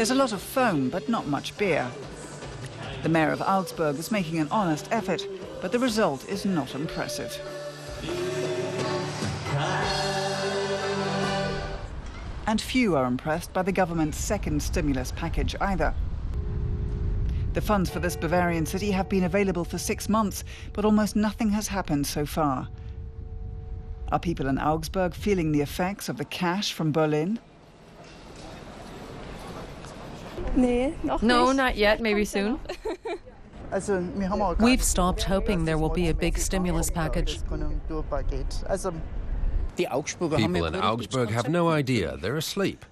There's a lot of foam, but not much beer. The mayor of Augsburg is making an honest effort, but the result is not impressive. And few are impressed by the government's second stimulus package either. The funds for this Bavarian city have been available for 6 months, but almost nothing has happened so far. Are people in Augsburg feeling the effects of the cash from Berlin? No, not yet, maybe soon. We've stopped hoping there will be a big stimulus package. People in Augsburg have no idea. They're asleep.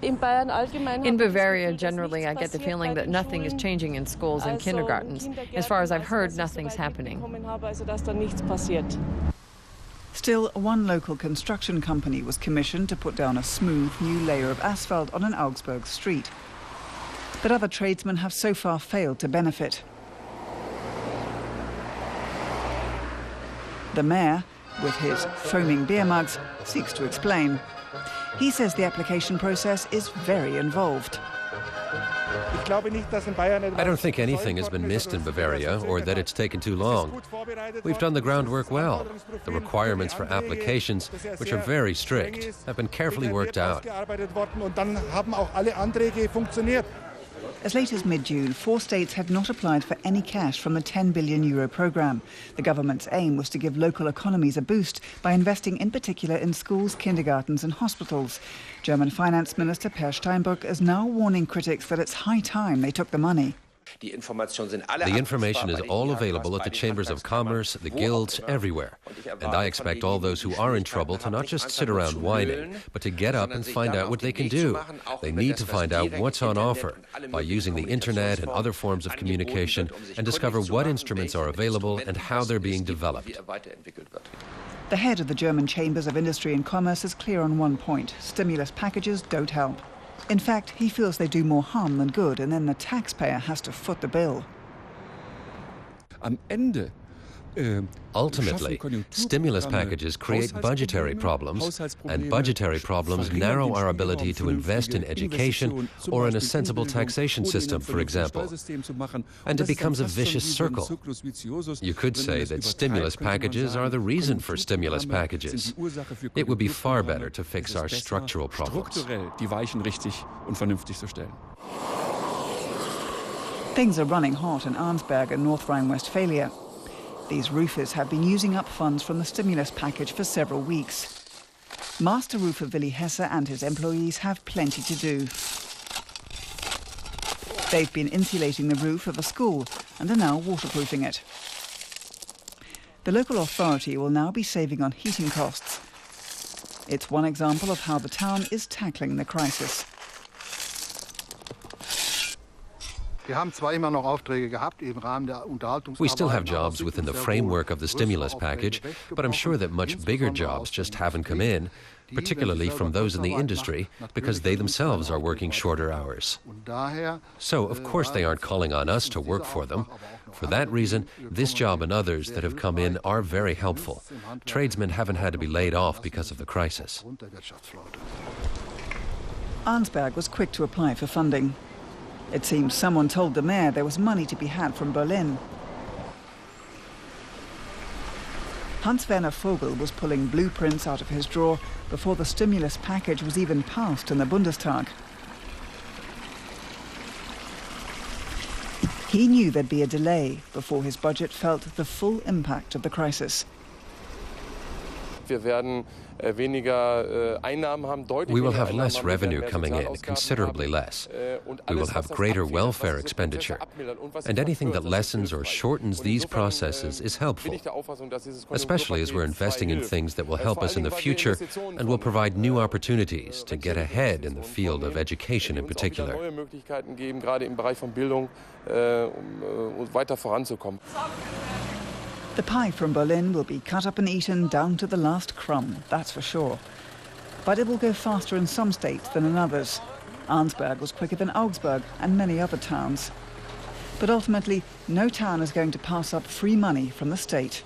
In Bavaria, generally, I get the feeling that nothing is changing in schools and kindergartens. As far as I've heard, nothing's happening. Still, one local construction company was commissioned to put down a smooth new layer of asphalt on an Augsburg street. But other tradesmen have so far failed to benefit. The mayor, with his foaming beer mugs, seeks to explain. He says the application process is very involved. I don't think anything has been missed in Bavaria or that it's taken too long. We've done the groundwork well. The requirements for applications, which are very strict, have been carefully worked out. As late as mid-June, 4 states had not applied for any cash from the €10 billion programme. The government's aim was to give local economies a boost by investing in particular in schools, kindergartens and hospitals. German Finance Minister Steinbrück is now warning critics that it's high time they took the money. The information is all available at the chambers of commerce, the guilds, everywhere. And I expect all those who are in trouble to not just sit around whining, but to get up and find out what they can do. They need to find out what's on offer by using the internet and other forms of communication and discover what instruments are available and how they're being developed. The head of the German Chambers of Industry and Commerce is clear on one point: stimulus packages don't help. In fact, he feels they do more harm than good, and then the taxpayer has to foot the bill. Ultimately, stimulus packages create budgetary problems, and budgetary problems narrow our ability to invest in education or in a sensible taxation system, for example. And it becomes a vicious circle. You could say that stimulus packages are the reason for stimulus packages. It would be far better to fix our structural problems. Things are running hot in Arnsberg in North Rhine-Westphalia. These roofers have been using up funds from the stimulus package for several weeks. Master roofer Willi Hesse and his employees have plenty to do. They've been insulating the roof of a school and are now waterproofing it. The local authority will now be saving on heating costs. It's one example of how the town is tackling the crisis. We still have jobs within the framework of the stimulus package, but I'm sure that much bigger jobs just haven't come in, particularly from those in the industry, because they themselves are working shorter hours. So, of course, they aren't calling on us to work for them. For that reason, this job and others that have come in are very helpful. Tradesmen haven't had to be laid off because of the crisis. Arnsberg was quick to apply for funding. It seems someone told the mayor there was money to be had from Berlin. Hans-Werner Vogel was pulling blueprints out of his drawer before the stimulus package was even passed in the Bundestag. He knew there'd be a delay before his budget felt the full impact of the crisis. We will have less revenue coming in, considerably less. We will have greater welfare expenditure. And anything that lessens or shortens these processes is helpful, especially as we're investing in things that will help us in the future and will provide new opportunities to get ahead in the field of education in particular. The pie from Berlin will be cut up and eaten down to the last crumb, that's for sure. But it will go faster in some states than in others. Arnsberg was quicker than Augsburg and many other towns. But ultimately, no town is going to pass up free money from the state.